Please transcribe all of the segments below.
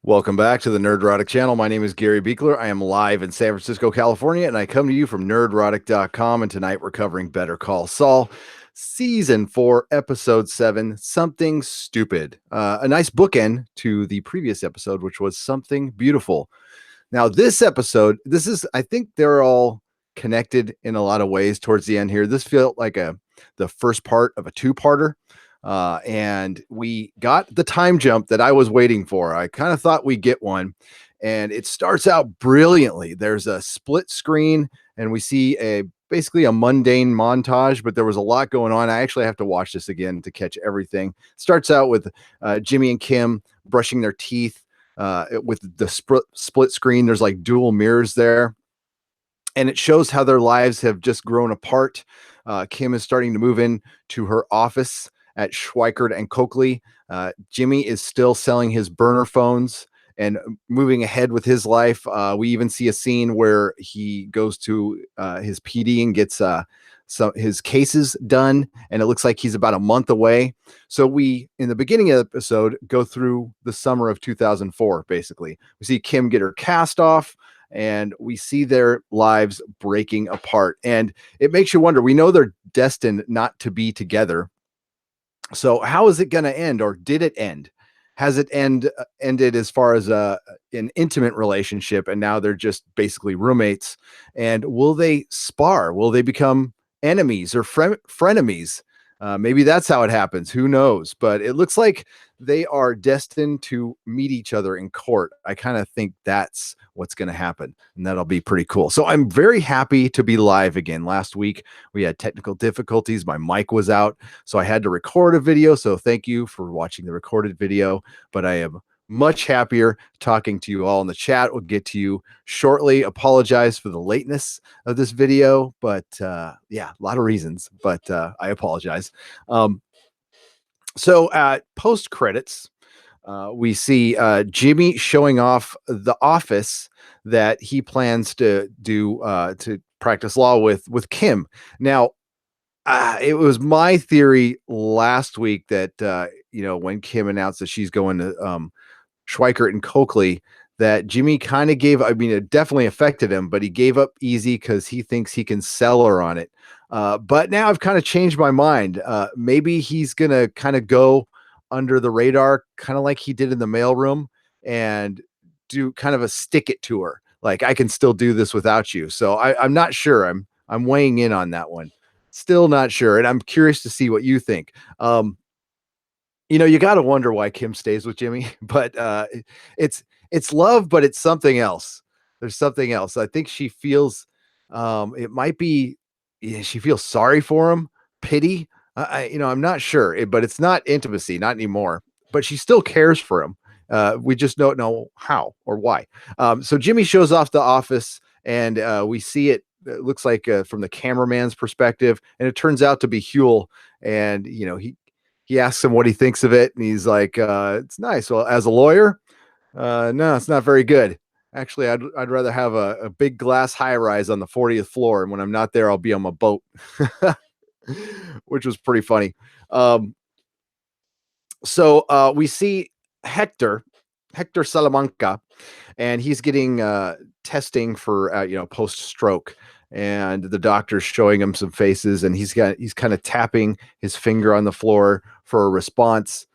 Welcome back to the Nerdrotic channel. My name is Gary Beekler. I am live in San Francisco, California, and I come to you from nerdrotic.com. And tonight we're covering Better Call Saul, season 4, episode 7, Something Stupid. A nice bookend to the previous episode, which was Something Beautiful. Now, this episode, I think they're all connected in a lot of ways towards the end here. This felt like the first part of a two-parter. And we got the time jump that I was waiting for. I kind of thought we'd get one, and it starts out brilliantly. There's a split screen, and we see basically a mundane montage, but there was a lot going on. I actually have to watch this again to catch everything. Starts out with Jimmy and Kim brushing their teeth with the split screen. There's like dual mirrors there, and it shows how their lives have just grown apart. Kim is starting to move in to her office at Schweikert and Coakley. Jimmy is still selling his burner phones and moving ahead with his life. We even see a scene where he goes to his PD and gets his cases done, and it looks like he's about a month away. So we, in the beginning of the episode, go through the summer of 2004, basically. We see Kim get her cast off, and we see their lives breaking apart. And it makes you wonder, we know they're destined not to be together. So how is it going to end, or did it end? Has it ended as far as an intimate relationship, and now they're just basically roommates? And will they spar? Will they become enemies or frenemies? Maybe that's how it happens. Who knows? But it looks like they are destined to meet each other in court. I kind of think that's what's going to happen, and that'll be pretty cool. So I'm very happy to be live again. Last week we had technical difficulties. My mic was out, so I had to record a video. So thank you for watching the recorded video, but I am much happier talking to you all in the chat. We'll get to you shortly. Apologize for the lateness of this video, but yeah, a lot of reasons, but I apologize. So at post credits, we see Jimmy showing off the office that he plans to do to practice law with Kim. Now, it was my theory last week that when Kim announced that she's going to Schweikert and Coakley, that Jimmy kind of gave, I mean, it definitely affected him, but he gave up easy because he thinks he can sell her on it. But now I've kind of changed my mind. Maybe he's going to kind of go under the radar, kind of like he did in the mailroom, and do kind of a stick it to her. Like, I can still do this without you. So I'm not sure. I'm weighing in on that one. Still not sure. And I'm curious to see what you think. You got to wonder why Kim stays with Jimmy, but it's love, but it's something else. There's something else. I think she feels it might be, she feels sorry for him, pity. I'm not sure, but it's not intimacy, not anymore. But she still cares for him. We just don't know how or why. So Jimmy shows off the office, and we see it. It looks like from the cameraman's perspective, and it turns out to be Huel. And he asks him what he thinks of it, and he's like, it's nice. Well, as a lawyer, no, it's not very good. Actually, I'd rather have a big glass high rise on the 40th floor, and when I'm not there, I'll be on my boat, which was pretty funny. So we see Hector Salamanca, and he's getting testing for post stroke, and the doctor's showing him some faces, and he's kind of tapping his finger on the floor for a response.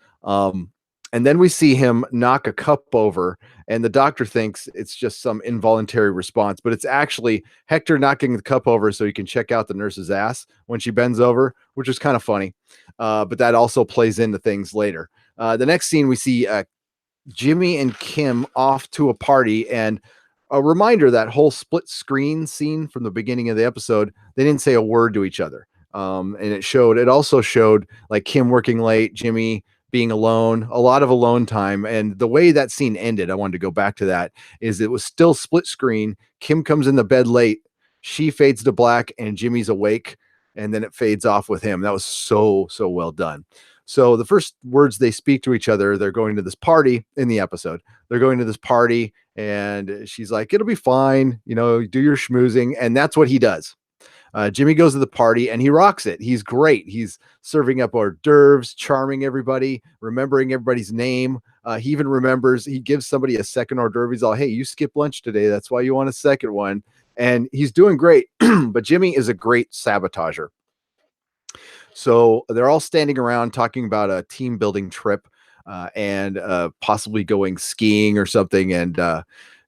And then we see him knock a cup over, and the doctor thinks it's just some involuntary response, but it's actually Hector knocking the cup over so he can check out the nurse's ass when she bends over, which is kind of funny. But that also plays into things later. The next scene, we see Jimmy and Kim off to a party, and a reminder, that whole split screen scene from the beginning of the episode, they didn't say a word to each other. And it also showed like Kim working late, Jimmy being alone, a lot of alone time. And the way that scene ended, I wanted to go back to that, is it was still split screen. Kim comes in the bed late, she fades to black, and Jimmy's awake, and then it fades off with him. That was so well done. So the first words they speak to each other, they're going to this party in the episode. They're going to this party, and she's like, it'll be fine, do your schmoozing. And that's what he does. Jimmy goes to the party, and he rocks it. He's great. He's serving up hors d'oeuvres, charming everybody, remembering everybody's name. He even remembers, he gives somebody a second hors d'oeuvre. He's all, hey, you skipped lunch today. That's why you want a second one. And he's doing great. But Jimmy is a great sabotager. So they're all standing around talking about a team building trip and possibly going skiing or something. And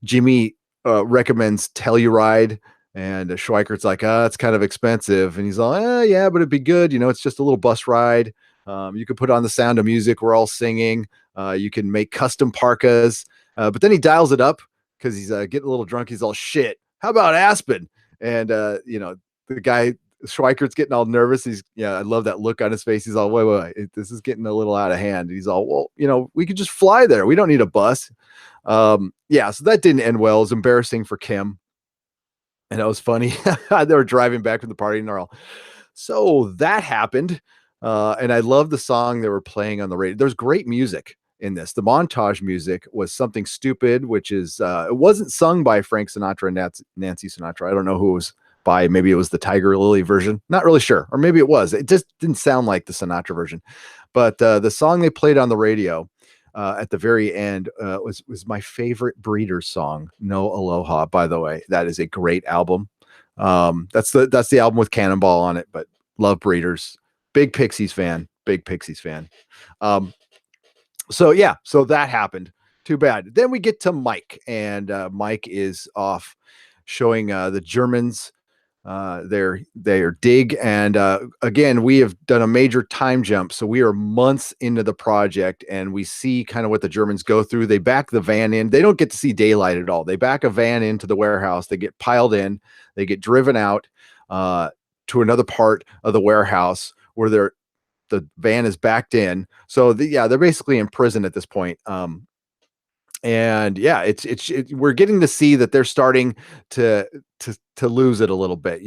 Jimmy recommends Telluride. And Schweikert's like, it's kind of expensive. And he's all, yeah, but it'd be good. It's just a little bus ride. You could put on the Sound of Music. We're all singing. You can make custom parkas. But then he dials it up because he's getting a little drunk. He's all, shit, how about Aspen? And, the guy, Schweikert's getting all nervous. I love that look on his face. He's all, wait, this is getting a little out of hand. He's all, well, we could just fly there. We don't need a bus. So that didn't end well. It was embarrassing for Kim. And it was funny. They were driving back from the party and they're all, so that happened. And I love the song they were playing on the radio. There's great music in this. The montage music was Something Stupid, which is, it wasn't sung by Frank Sinatra and Nancy Sinatra. I don't know who it was by. Maybe it was the Tiger Lily version. Not really sure. Or maybe it was. It just didn't sound like the Sinatra version. But the song they played on the radio at the very end was my favorite Breeders song, No Aloha, by the way. That is a great album. That's the album with Cannonball on it, but love Breeders. Big Pixies fan. So that happened. Too bad. Then we get to Mike, and Mike is off showing the Germans their dig. And again, we have done a major time jump. So we are months into the project, and we see kind of what the Germans go through. They back the van in. They don't get to see daylight at all. They back a van into the warehouse. They get piled in. They get driven out to another part of the warehouse where the van is backed in. So they're basically in prison at this point. And we're getting to see that they're starting to lose it a little bit,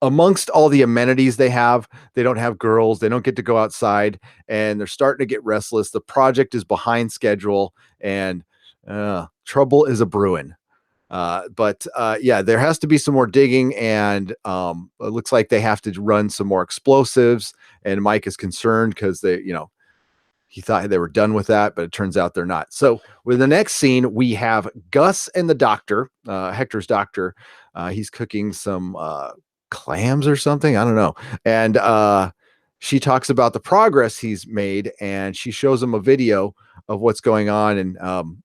amongst all the amenities they have. They don't have girls, they don't get to go outside, and they're starting to get restless. The project is behind schedule, and trouble is a brewing. But there has to be some more digging, and it looks like they have to run some more explosives, and Mike is concerned because he thought they were done with that, but it turns out they're not. So with the next scene, we have Gus and the doctor, Hector's doctor. He's cooking some clams or something. I don't know. And she talks about the progress he's made, and she shows him a video of what's going on. And,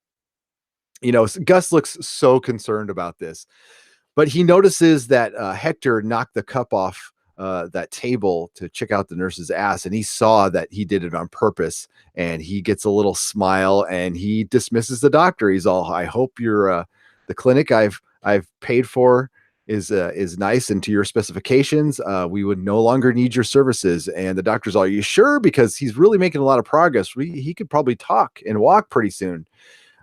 Gus looks so concerned about this, but he notices that Hector knocked the cup off that table to check out the nurse's ass, and he saw that he did it on purpose, and he gets a little smile, and he dismisses the doctor. He's all, I hope the clinic I've paid for is nice and to your specifications. We would no longer need your services. And the doctor's all, are you sure? Because he's really making a lot of progress. He could probably talk and walk pretty soon.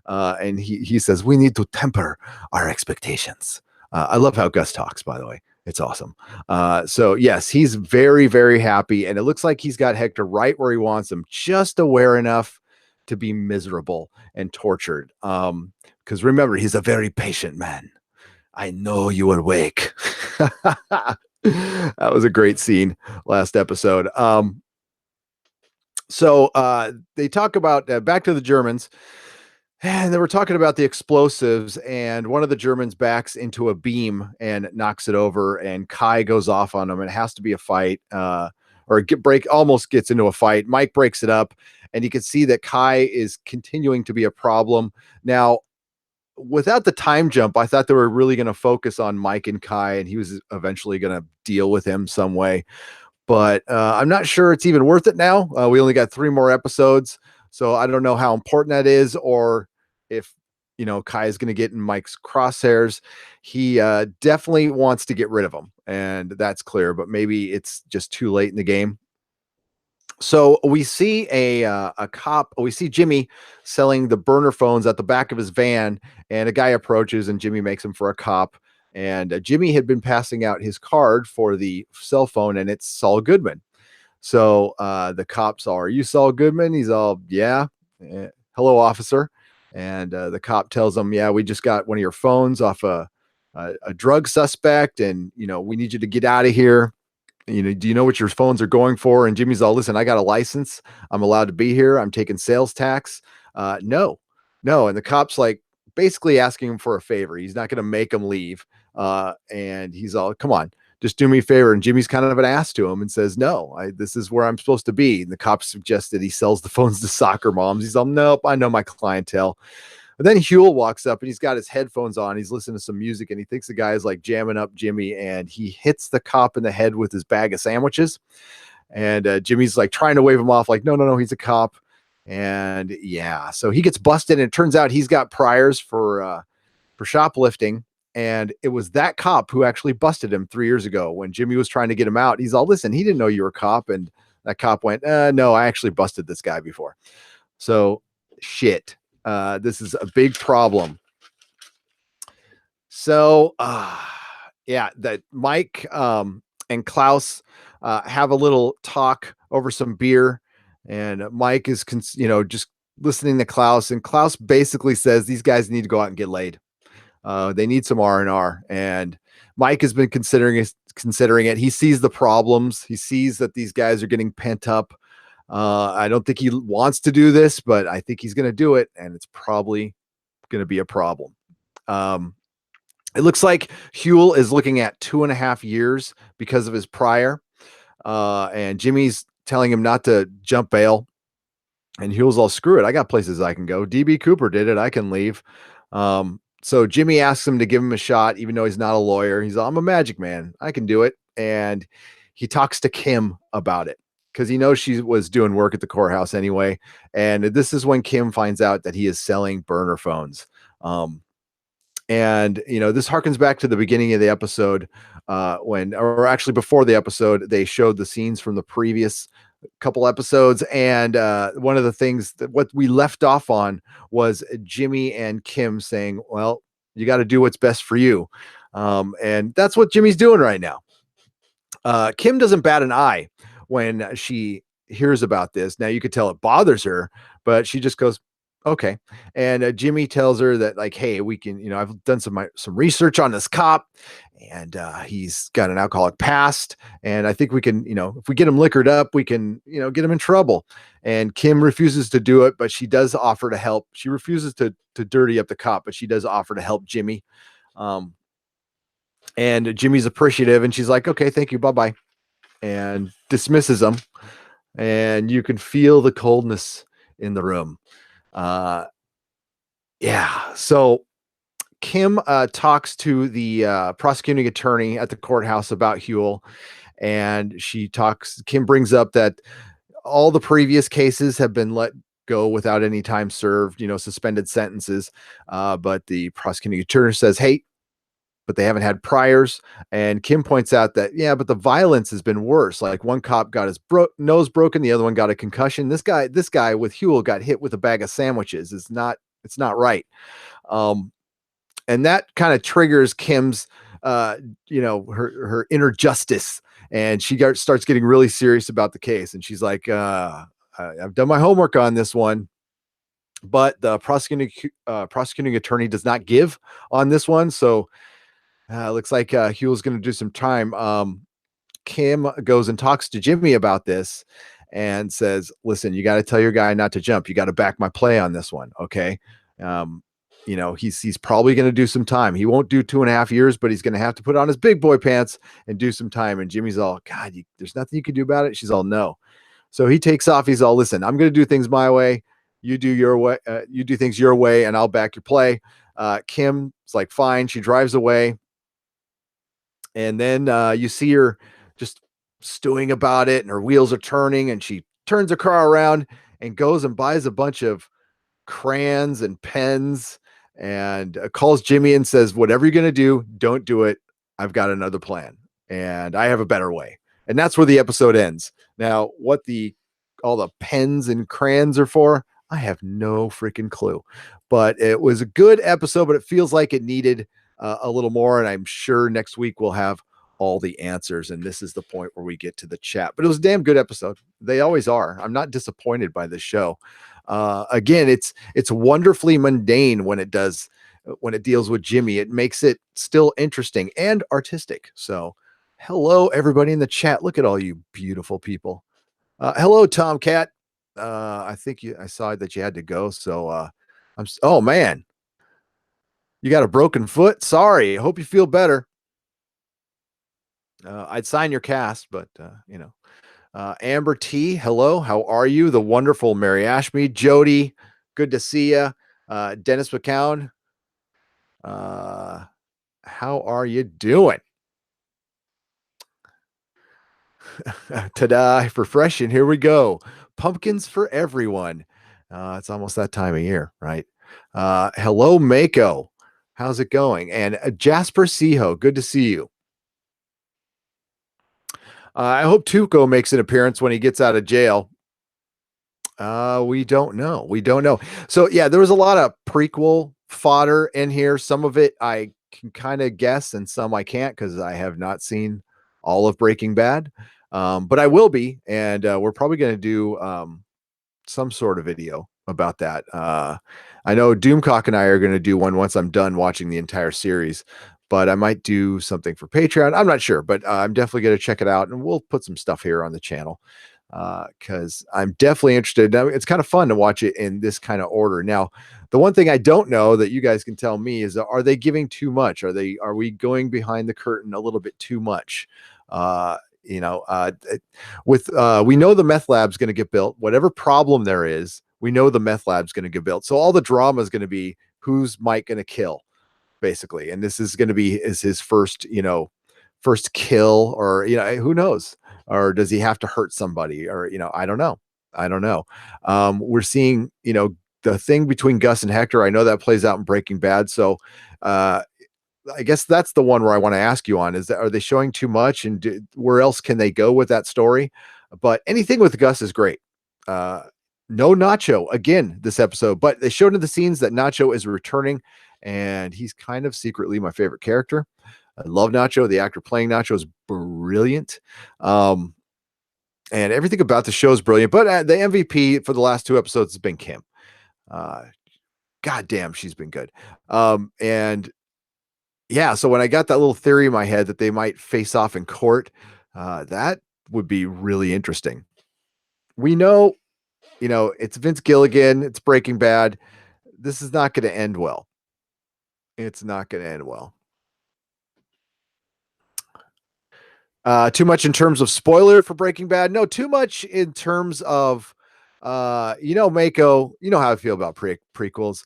And he says, we need to temper our expectations. I love how Gus talks, by the way. It's awesome. So yes, he's very, very happy. And it looks like he's got Hector right where he wants him, just aware enough to be miserable and tortured. Because remember, he's a very patient man. I know you are awake. That was a great scene last episode. So they talk about back to the Germans. And they were talking about the explosives, and one of the Germans backs into a beam and knocks it over, and Kai goes off on him, and it has to be a fight, almost gets into a fight. Mike breaks it up, and you can see that Kai is continuing to be a problem. Now, without the time jump, I thought they were really going to focus on Mike and Kai, and he was eventually going to deal with him some way. But I'm not sure it's even worth it now. We only got 3 more episodes. So I don't know how important that is, or if, Kai is going to get in Mike's crosshairs. He definitely wants to get rid of him, and that's clear, but maybe it's just too late in the game. So we see a cop. We see Jimmy selling the burner phones at the back of his van, and a guy approaches, and Jimmy makes him for a cop. And Jimmy had been passing out his card for the cell phone, and it's Saul Goodman. So the cops are you Saul Goodman? He's all, yeah. Hello, officer. And the cop tells him, yeah, we just got one of your phones off a drug suspect, and we need you to get out of here. Do you know what your phones are going for? And Jimmy's all, listen, I got a license. I'm allowed to be here. I'm taking sales tax. No, no. And the cop's like basically asking him for a favor. He's not going to make him leave. And he's all, come on, just do me a favor. And Jimmy's kind of an ass to him and says, no, this is where I'm supposed to be. And the cop suggested he sells the phones to soccer moms. He's all, nope, I know my clientele. But then Huel walks up and he's got his headphones on. He's listening to some music and he thinks the guy is like jamming up Jimmy, and he hits the cop in the head with his bag of sandwiches. And Jimmy's like trying to wave him off, like, no, no, no, he's a cop. And yeah, so he gets busted, and it turns out he's got priors for shoplifting. And it was that cop who actually busted him 3 years ago when Jimmy was trying to get him out. He's all, listen, he didn't know you were a cop. And that cop went, no, I actually busted this guy before. So shit. This is a big problem. So, yeah, that Mike and Klaus have a little talk over some beer, and Mike is, just listening to Klaus, and Klaus basically says these guys need to go out and get laid. They need some R&R, and Mike has been considering it. He sees the problems. He sees that these guys are getting pent up. I don't think he wants to do this, but I think he's going to do it, and it's probably going to be a problem. It looks like Huel is looking at 2.5 years because of his prior, and Jimmy's telling him not to jump bail, and Huel's all, screw it, I got places I can go. DB Cooper did it, I can leave. So Jimmy asks him to give him a shot, even though he's not a lawyer. He's all, I'm a magic man, I can do it. And he talks to Kim about it, because he knows she was doing work at the courthouse anyway. And this is when Kim finds out that he is selling burner phones. And, this harkens back to the beginning of the episode or actually before the episode, they showed the scenes from the previous couple episodes. And one of the things that what we left off on was Jimmy and Kim saying, well, you got to do what's best for you. And that's what Jimmy's doing right now. Kim doesn't bat an eye when she hears about this. Now you could tell it bothers her, but she just goes, okay. And Jimmy tells her that, like, hey, we can, I've done some research on this cop, and he's got an alcoholic past. And I think we can, if we get him liquored up, we can, get him in trouble. And Kim refuses to do it, but she does offer to help. She refuses to dirty up the cop, but she does offer to help Jimmy. And Jimmy's appreciative, and she's like, okay, thank you. Bye-bye. And dismisses him. And you can feel the coldness in the room. Yeah. So Kim talks to the prosecuting attorney at the courthouse about Huel, and Kim brings up that all the previous cases have been let go without any time served, suspended sentences. But the prosecuting attorney says, hey, but they haven't had priors. And Kim points out that, yeah, but the violence has been worse. Like, one cop got his nose broken, the other one got a concussion. This guy with Huel got hit with a bag of sandwiches. It's not right. And that kind of triggers Kim's, her inner justice. And she starts getting really serious about the case. And she's like, I've done my homework on this one. But the prosecuting attorney does not give on this one. So looks like Huel's going to do some time. Kim goes and talks to Jimmy about this and says, listen, you got to tell your guy not to jump. You got to back my play on this one. Okay. He's probably going to do some time. He won't do 2.5 years, but he's going to have to put on his big boy pants and do some time. And Jimmy's all, God, there's nothing you can do about it. She's all, no. So he takes off. He's all, listen, I'm going to do things my way. You do your way. You do things your way, and I'll back your play. Kim's like, fine. She drives away. And then you see her just stewing about it, and her wheels are turning, and she turns her car around and goes and buys a bunch of crayons and pens, and calls Jimmy and says, whatever you're going to do, don't do it. I've got another plan, and I have a better way. And that's where the episode ends. Now, what all the pens and crayons are for, I have no freaking clue. But it was a good episode, but it feels like it needed a little more. And I'm sure next week we'll have all the answers. And this is the point where we get to the chat. But it was a damn good episode. They always are. I'm not disappointed by this show. Again, it's wonderfully mundane when it deals with Jimmy. It makes it still interesting and artistic. So Hello, everybody in the chat. Look at all you beautiful people. Hello, Tomcat. I think I saw that you had to go. So, oh man, you got a broken foot. Sorry. I hope you feel better. I'd sign your cast, but Amber T. Hello, how are you? The wonderful Mary Ashby, Jody. Good to see you. Dennis McCown. Uh, how are you doing? Ta-da, refreshing. Here we go. Pumpkins for everyone. It's almost that time of year, right? Hello, Mako. How's it going? And Jasper Seho, good to see you. I hope Tuco makes an appearance when he gets out of jail. We don't know. We don't know. So yeah, there was a lot of prequel fodder in here. Some of it I can kind of guess, and some I can't because I have not seen all of Breaking Bad. But I will be, and we're probably going to do some sort of video about that. I know Doomcock and I are going to do one once I'm done watching the entire series, but I might do something for Patreon. I'm not sure, but I'm definitely going to check it out, and we'll put some stuff here on the channel because I'm definitely interested. Now, it's kind of fun to watch it in this kind of order. Now, the one thing I don't know that you guys can tell me is, are they giving too much? Are we going behind the curtain a little bit too much? You know, with we know the meth lab's going to get built. Whatever problem there is, we know the meth lab's going to get built. So all the drama is going to be who's Mike going to kill, basically. And this is going to be his first, first kill, or who knows? Or does he have to hurt somebody? Or I don't know. I don't know. We're seeing, the thing between Gus and Hector. I know that plays out in Breaking Bad. So I guess that's the one where I want to ask you on, is that, are they showing too much, and where else can they go with that story? But anything with Gus is great. Uh, no Nacho again this episode, but they showed in the scenes that Nacho is returning, and he's kind of secretly my favorite character. I love Nacho. The actor playing Nacho is brilliant. And everything about the show is brilliant. But the MVP for the last two episodes has been Kim. Uh, God damn, she's been good. And yeah, so when I got that little theory in my head that they might face off in court, that would be really interesting. We know, it's Vince Gilligan, it's Breaking Bad. This is not going to end well. It's not going to end well. Too much in terms of spoiler for Breaking Bad. No, too much in terms of, Mako, you know how I feel about prequels.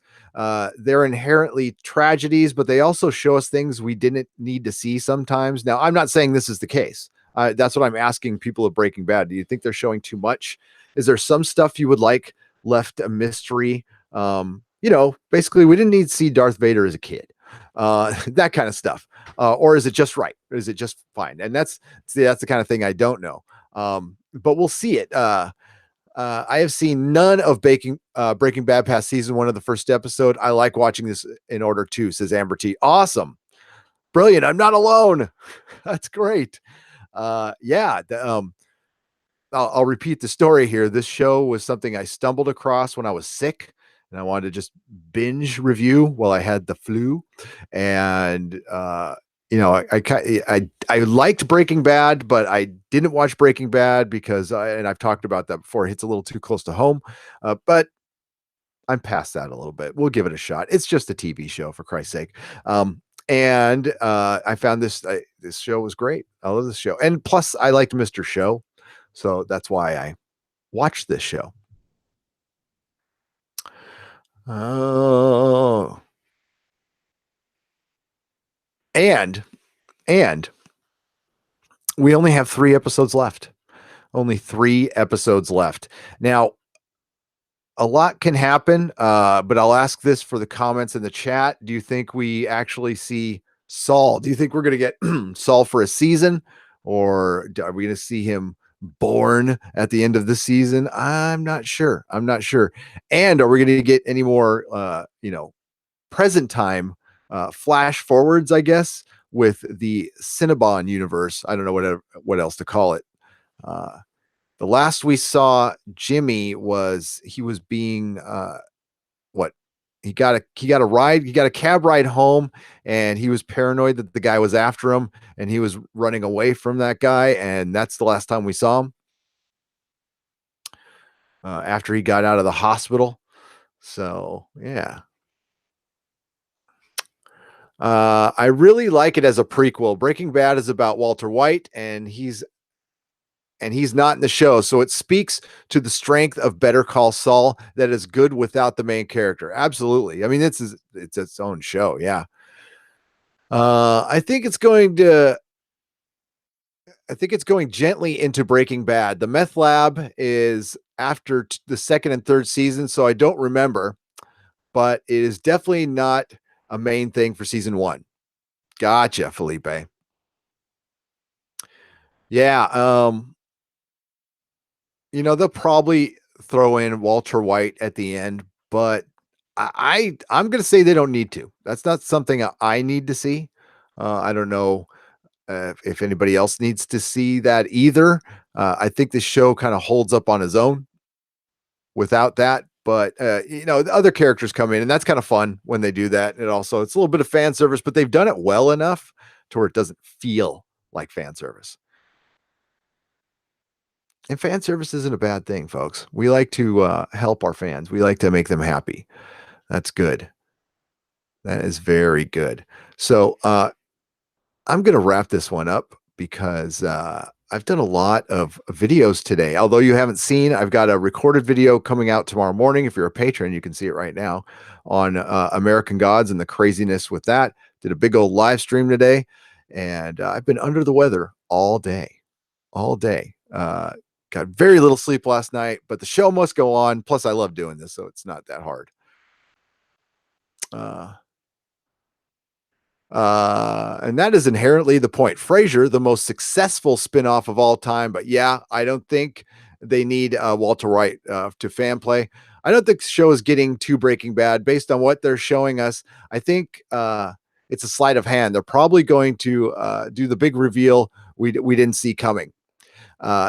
They're inherently tragedies, but they also show us things we didn't need to see sometimes. Now, I'm not saying this is the case. That's what I'm asking people of Breaking Bad. Do you think they're showing too much? Is there some stuff you would like left a mystery? Basically, we didn't need to see Darth Vader as a kid. That kind of stuff. Or is it just right? Is it just fine? And that's the kind of thing I don't know. But we'll see it. I have seen none of Breaking Bad past season one of the first episode. I like watching this in order too, says Amber T. Awesome. Brilliant. I'm not alone. That's great. Yeah. I'll repeat the story here. This show was something I stumbled across when I was sick, and I wanted to just binge review while I had the flu. And I liked Breaking Bad, but I didn't watch Breaking Bad because and I've talked about that before. It hits a little too close to home, but I'm past that a little bit. We'll give it a shot. It's just a TV show, for Christ's sake. And I found this show was great. I love this show, and plus I liked Mr. Show. So that's why I watched this show. Oh. And we only have 3 episodes left. Only 3 episodes left. Now, a lot can happen, but I'll ask this for the comments in the chat. Do you think we actually see Saul? Do you think we're going to get Saul for a season, or are we going to see him born at the end of the season? I'm not sure. I'm not sure. And are we going to get any more, present time flash forwards, I guess, with the Cinnabon universe? I don't know what else to call it. The last we saw Jimmy was being what he got a cab ride home, and he was paranoid that the guy was after him, and he was running away from that guy, and that's the last time we saw him after he got out of the hospital. So yeah, I really like it as a prequel. Breaking Bad is about Walter White, and he's not in the show, so it speaks to the strength of Better Call Saul that is good without the main character. Absolutely. I mean, it's its own show. Yeah. I think it's going to. I think it's going gently into Breaking Bad. The meth lab is after the second and third season, so I don't remember, but it is definitely not a main thing for season one. Gotcha, Felipe. Yeah. They'll probably throw in Walter White at the end, but I'm gonna say they don't need to. That's not something I need to see. I don't know if anybody else needs to see that either. I think the show kind of holds up on his own without that. But the other characters come in, and that's kind of fun when they do that. And also, it's a little bit of fan service, but they've done it well enough to where it doesn't feel like fan service. And fan service isn't a bad thing, folks. We like to help our fans. We like to make them happy. That's good. That is very good. So I'm going to wrap this one up because I've done a lot of videos today. Although you haven't seen, I've got a recorded video coming out tomorrow morning. If you're a patron, you can see it right now on American Gods and the craziness with that. Did a big old live stream today, and I've been under the weather all day, all day. Got very little sleep last night, but the show must go on. Plus, I love doing this, so it's not that hard. Uh, and that is inherently the point. Frasier, the most successful spinoff of all time, but yeah, I don't think they need Walter White to fan play. I don't think the show is getting to Breaking Bad based on what they're showing us. I think it's a sleight of hand. They're probably going to do the big reveal we didn't see coming.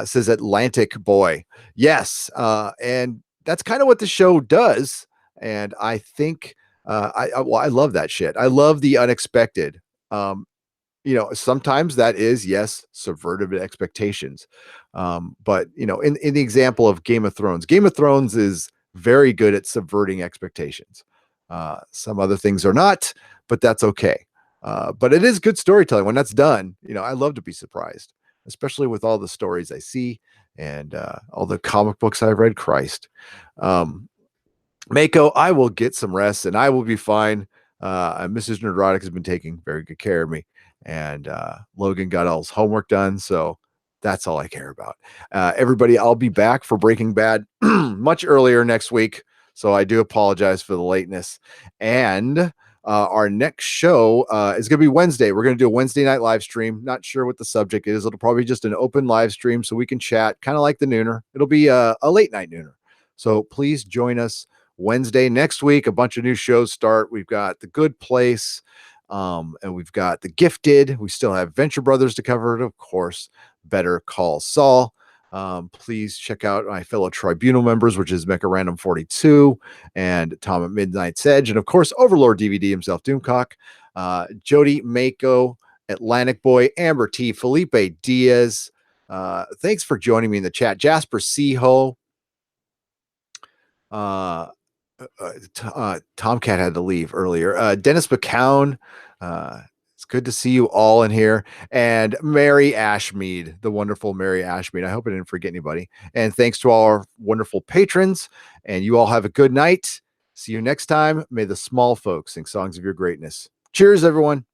Says Atlantic Boy. Yes, and that's kind of what the show does. And I think I love that shit. I love the unexpected. Um, sometimes that is, yes, subvertive expectations. But in the example of Game of Thrones is very good at subverting expectations. Some other things are not, but that's okay. But it is good storytelling when that's done. I love to be surprised, especially with all the stories I see and all the comic books I've read. Christ. Mako, I will get some rest and I will be fine. Mrs. Nerdrotic has been taking very good care of me, and Logan got all his homework done, so that's all I care about. Everybody, I'll be back for Breaking Bad much earlier next week, so I do apologize for the lateness. And our next show is going to be Wednesday. We're going to do a Wednesday night live stream. Not sure what the subject is. It'll probably be just an open live stream so we can chat, kind of like the Nooner. It'll be a late night Nooner. So please join us Wednesday next week. A bunch of new shows start. We've got The Good Place, and we've got The Gifted. We still have Venture Brothers to cover, and of course, Better Call Saul. Please check out my fellow Tribunal members, which is Mecha Random 42 and Tom at Midnight's Edge, and of course, Overlord DVD himself, Doomcock, Jody Mako, Atlantic Boy, Amber T, Felipe Diaz. Thanks for joining me in the chat. Jasper Seho. Tomcat had to leave earlier. Dennis McCown. It's good to see you all in here. And Mary Ashmead, the wonderful Mary Ashmead. I hope I didn't forget anybody. And thanks to all our wonderful patrons. And you all have a good night. See you next time. May the small folks sing songs of your greatness. Cheers, everyone.